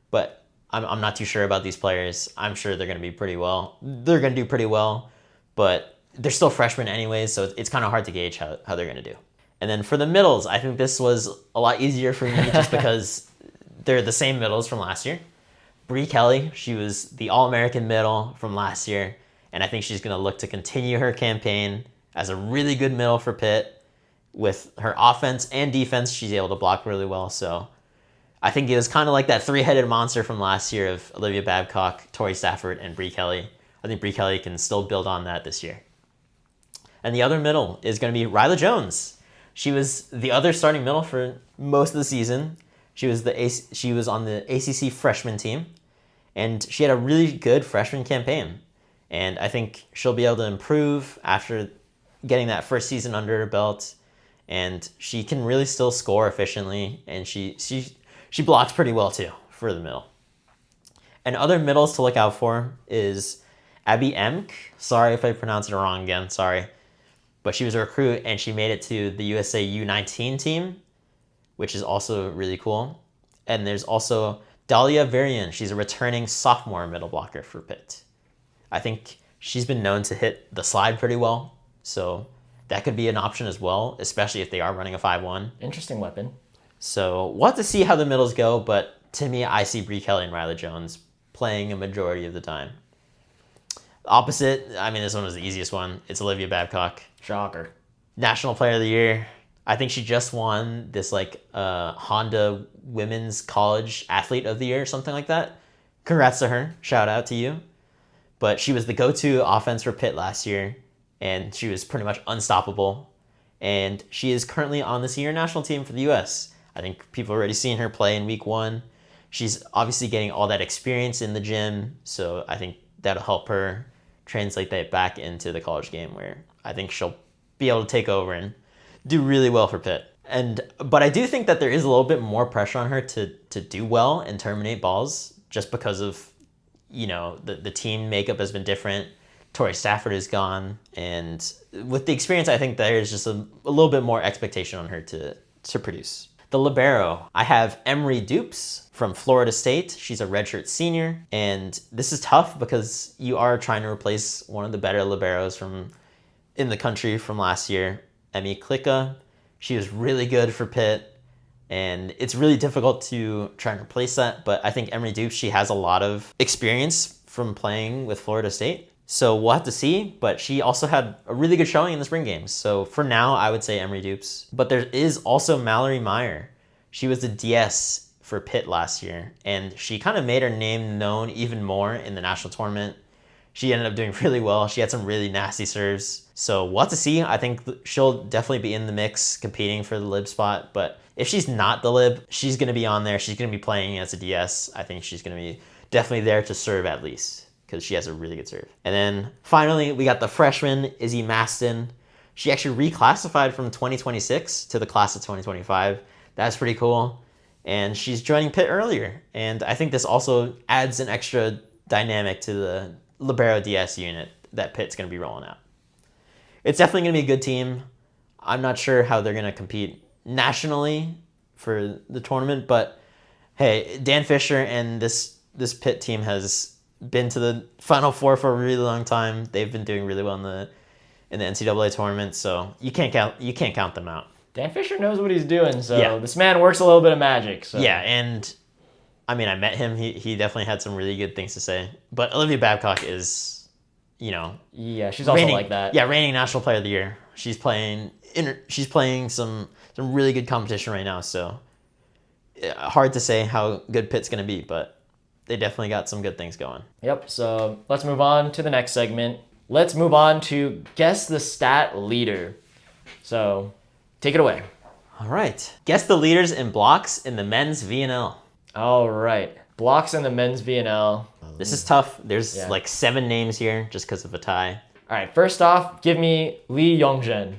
But I'm not too sure about these players. I'm sure they're going to be pretty well. They're going to do pretty well, but they're still freshmen anyways, so it's kind of hard to gauge how they're going to do. And then for the middles, I think this was a lot easier for me just because they're the same middles from last year. Bree Kelly, she was the All-American middle from last year, and I think she's going to look to continue her campaign as a really good middle for Pitt. With her offense and defense, she's able to block really well. So I think it was kind of like that 3-headed monster from last year of Olivia Babcock, Tori Stafford, and Bree Kelly. I think Bree Kelly can still build on that this year. And the other middle is going to be Ryla Jones. She was the other starting middle for most of the season. She was on the ACC freshman team, and she had a really good freshman campaign. And I think she'll be able to improve after getting that first season under her belt. and she can really still score efficiently, and she blocks pretty well too for the middle. And other middles to look out for is Abby Emk. Sorry if I pronounced it wrong again, sorry. But she was a recruit, and she made it to the USA U19 team, which is also really cool. And there's also Dahlia Varian. She's a returning sophomore middle blocker for Pitt. I think she's been known to hit the slide pretty well, so that could be an option as well, especially if they are running a 5-1. Interesting weapon. So we'll have to see how the middles go, but to me, I see Bree Kelly and Riley Jones playing a majority of the time. Opposite, I mean, this one was the easiest one. It's Olivia Babcock. Shocker. National Player of the Year. I think she just won this Honda Women's College Athlete of the Year or something like that. Congrats to her. Shout out to you. But she was the go-to offense for Pitt last year, and she was pretty much unstoppable. And she is currently on the senior national team for the U.S. I think people have already seen her play in week 1. She's obviously getting all that experience in the gym, so I think that'll help her translate that back into the college game, where I think she'll be able to take over and do really well for Pitt. But I do think that there is a little bit more pressure on her to do well and terminate balls, just because of, the team makeup has been different. Tori Stafford is gone, and with the experience, I think there's just a little bit more expectation on her to produce. The libero, I have Emery Dupes from Florida State. She's a redshirt senior, and this is tough because you are trying to replace one of the better liberos in the country from last year, Emmy Klicka. She was really good for Pitt, and it's really difficult to try and replace that, but I think Emery Dupes, she has a lot of experience from playing with Florida State. So we'll have to see, but she also had a really good showing in the spring games. So for now, I would say Emery Dupes. But there is also Mallory Meyer. She was the DS for Pitt last year, and she kind of made her name known even more in the national tournament. She ended up doing really well. She had some really nasty serves. So we'll have to see. I think she'll definitely be in the mix competing for the lib spot. But if she's not the lib, she's going to be on there. She's going to be playing as a DS. I think she's going to be definitely there to serve at least, because she has a really good serve. And then finally, we got the freshman, Izzy Maston. She actually reclassified from 2026 to the class of 2025. That's pretty cool. And she's joining Pitt earlier. And I think this also adds an extra dynamic to the libero DS unit that Pitt's going to be rolling out. It's definitely going to be a good team. I'm not sure how they're going to compete nationally for the tournament, but hey, Dan Fisher and this Pitt team has been to the Final Four for a really long time. They've been doing really well in the NCAA tournament, so you can't count them out. Dan Fisher knows what he's doing, so This man works a little bit of magic. So. Yeah, and I mean, I met him. He definitely had some really good things to say. But Olivia Babcock is, yeah, she's also like that. Yeah, reigning National Player of the Year. She's playing some really good competition right now. So hard to say how good Pitt's gonna be, but they definitely got some good things going. Yep. So let's move on to the next segment. Let's move on to Guess the Stat Leader. So take it away. All right. Guess the leaders in blocks in the men's VNL. All right. Blocks in the men's VNL. This is tough. There's 7 names here just because of a tie. All right. First off, give me Li Yongzhen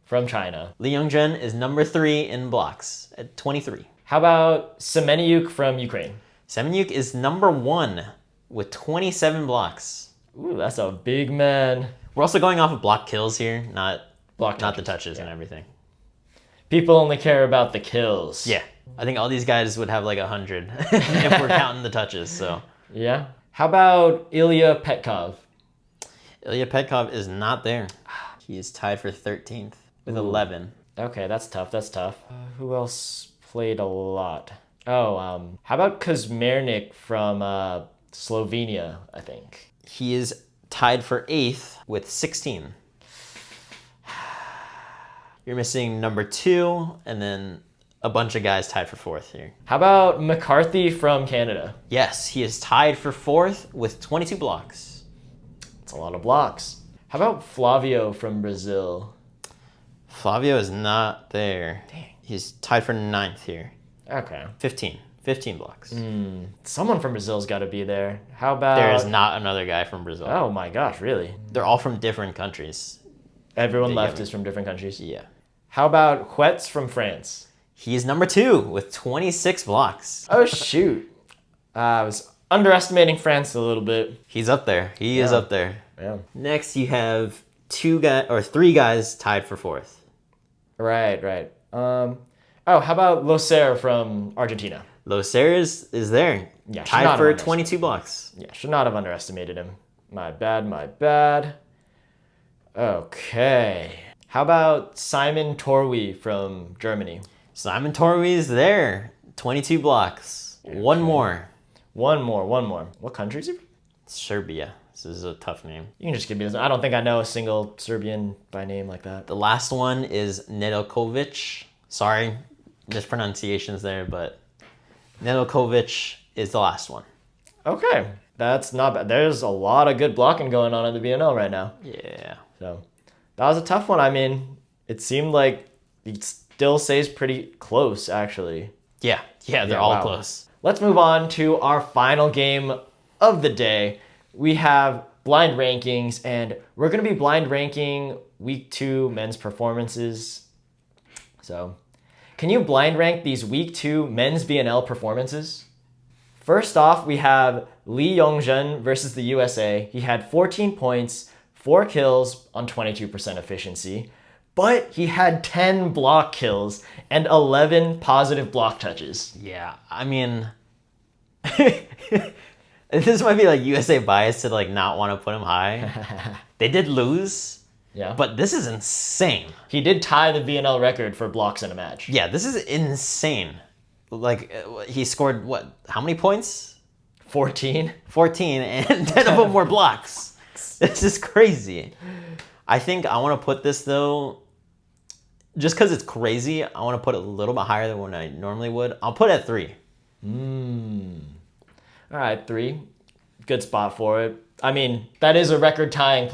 from China. Li Yongzhen is number 3 in blocks at 23. How about Semeniuk from Ukraine? Semeniuk is number 1 with 27 blocks. Ooh, that's a big man. We're also going off of block kills here, not the touches and everything. People only care about the kills. Yeah. I think all these guys would have 100 if we're counting the touches. So yeah. How about Ilya Petkov? Ilya Petkov is not there. He is tied for 13th with 11. Okay, that's tough. Who else played a lot? Oh, how about Kuzmernik from Slovenia, I think. He is tied for 8th with 16. You're missing number 2, and then a bunch of guys tied for 4th here. How about McCarthy from Canada? Yes, he is tied for 4th with 22 blocks. That's a lot of blocks. How about Flavio from Brazil? Flavio is not there. Dang. He's tied for 9th here. Okay. 15 blocks. Someone from Brazil's got to be there. How about... There is not another guy from Brazil. Oh my gosh, really? They're all from different countries. Everyone left is from different countries? Yeah. How about Huetz from France? He's number 2 with 26 blocks. Oh, shoot. I was underestimating France a little bit. He's up there. He is up there. Yeah. Next, you have 3 guys tied for 4th. Right. How about Loser from Argentina? Loser is there. Yeah, tied for 22 blocks. Yeah, should not have underestimated him. My bad. Okay. How about Simon Torwi from Germany? Simon Torwi is there. 22 blocks. Okay. One more. What country is he from? Serbia. This is a tough name. You can just give me this. I don't think I know a single Serbian by name like that. The last one is Nedeljkovic. Sorry, mispronunciations there, but Nedeljkovic is the last one. Okay. That's not bad. There's a lot of good blocking going on in the VNL right now. Yeah. So that was a tough one. I mean, it seemed like it still stays pretty close, actually. Yeah, they're all close. Let's move on to our final game of the day. We have blind rankings, and we're going to be blind ranking week 2 men's performances. So, can you blind rank these week 2 men's VNL performances? First off, we have Lee Yongjun versus the USA. He had 14 points, 4 kills on 22% efficiency, but he had 10 block kills and 11 positive block touches. Yeah, I mean, this might be like USA bias to like not want to put him high. They did lose, but this is insane. He did tie the VNL record for blocks in a match. Yeah, this is insane. Like, he scored, what, how many points? 14. 14, and 10 of them were blocks. This is crazy. I think I want to put this, though, just because it's crazy, I want to put it a little bit higher than what I normally would. I'll put it at 3. All right, 3. Good spot for it. I mean, that is a record-tying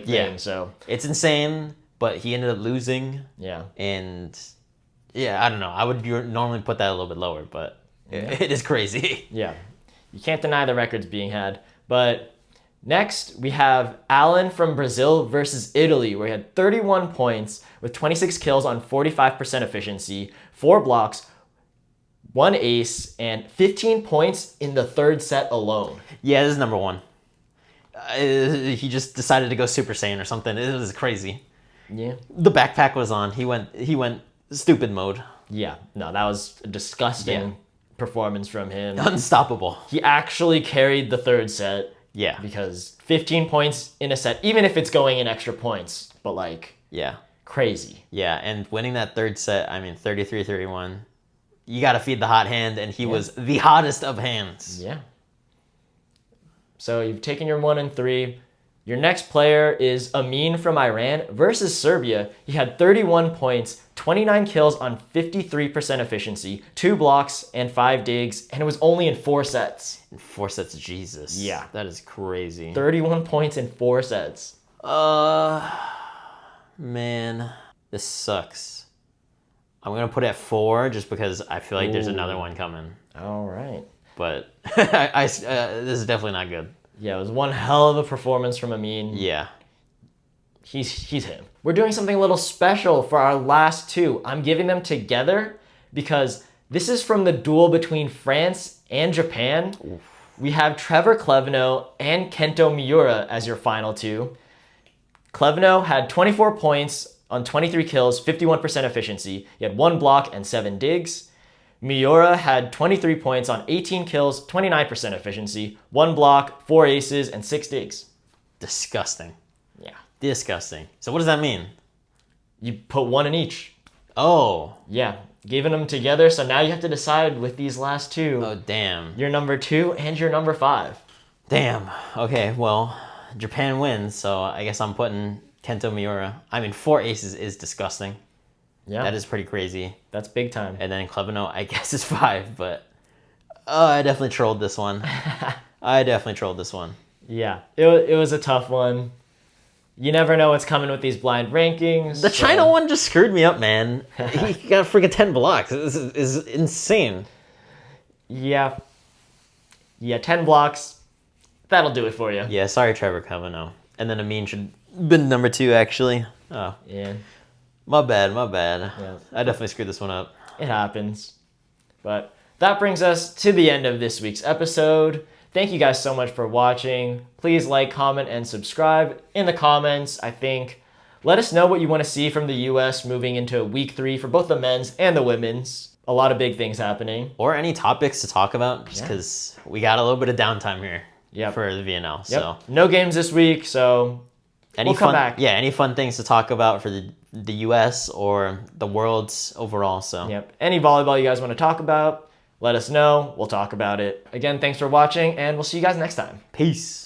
thing, so. It's insane, but he ended up losing. Yeah. And, yeah, I don't know. I would normally put that a little bit lower, but it is crazy. Yeah. You can't deny the records being had. But next, we have Alan from Brazil versus Italy, where he had 31 points with 26 kills on 45% efficiency, 4 blocks, 1 ace, and 15 points in the 3rd set alone. Yeah, this is number 1. He just decided to go Super Saiyan or something. It was crazy. Yeah. The backpack was on. He went stupid mode. Yeah. No, that was a disgusting performance from him. Unstoppable. He actually carried the 3rd set. Yeah. Because 15 points in a set, even if it's going in extra points, but crazy. Yeah, and winning that 3rd set, I mean, 33-31. You got to feed the hot hand, and he was the hottest of hands. Yeah. So you've taken your 1 and 3. Your next player is Amin from Iran versus Serbia. He had 31 points, 29 kills on 53% efficiency, 2 blocks, and 5 digs, and it was only in 4 sets. In 4 sets, Jesus. Yeah. That is crazy. 31 points in 4 sets. Man, this sucks. I'm going to put it at 4 just because I feel like there's another one coming. All right. But this is definitely not good. Yeah, it was one hell of a performance from Amin. Yeah. He's him. We're doing something a little special for our last 2. I'm giving them together because this is from the duel between France and Japan. Oof. We have Trevor Klevno and Kento Miura as your final 2. Klevno had 24 points on 23 kills, 51% efficiency. He had 1 block and 7 digs. Miura had 23 points on 18 kills, 29% efficiency, 1 block, 4 aces, and 6 digs. Disgusting. Yeah. Disgusting. So what does that mean? You put 1 in each. Oh. Yeah. Giving them together, so now you have to decide with these last 2. Oh, damn. Your number 2 and your number 5. Damn. Okay, well, Japan wins, so I guess I'm putting Kento Miura. I mean, 4 aces is disgusting. Yeah. That is pretty crazy. That's big time. And then Klevno, I guess, is 5, but I definitely trolled this one. Yeah, it was a tough one. You never know what's coming with these blind rankings. The China one just screwed me up, man. He got freaking 10 blocks. This is insane. Yeah. Yeah, 10 blocks. That'll do it for you. Yeah, sorry, Trevor Klevno. And then Amin should have been number 2, actually. Oh. Yeah. My bad. Yeah. I definitely screwed this one up. It happens. But that brings us to the end of this week's episode. Thank you guys so much for watching. Please like, comment, and subscribe. In the comments, I think, let us know what you want to see from the U.S. moving into week 3 for both the men's and the women's. A lot of big things happening. Or any topics to talk about, just because we got a little bit of downtime here for the VNL. Yep. So no games this week, so we'll come back. Yeah, any fun things to talk about for the U.S. or the world's overall. So any volleyball you guys want to talk about, let us know. We'll talk about it. Again, thanks for watching, and we'll see you guys next time. Peace.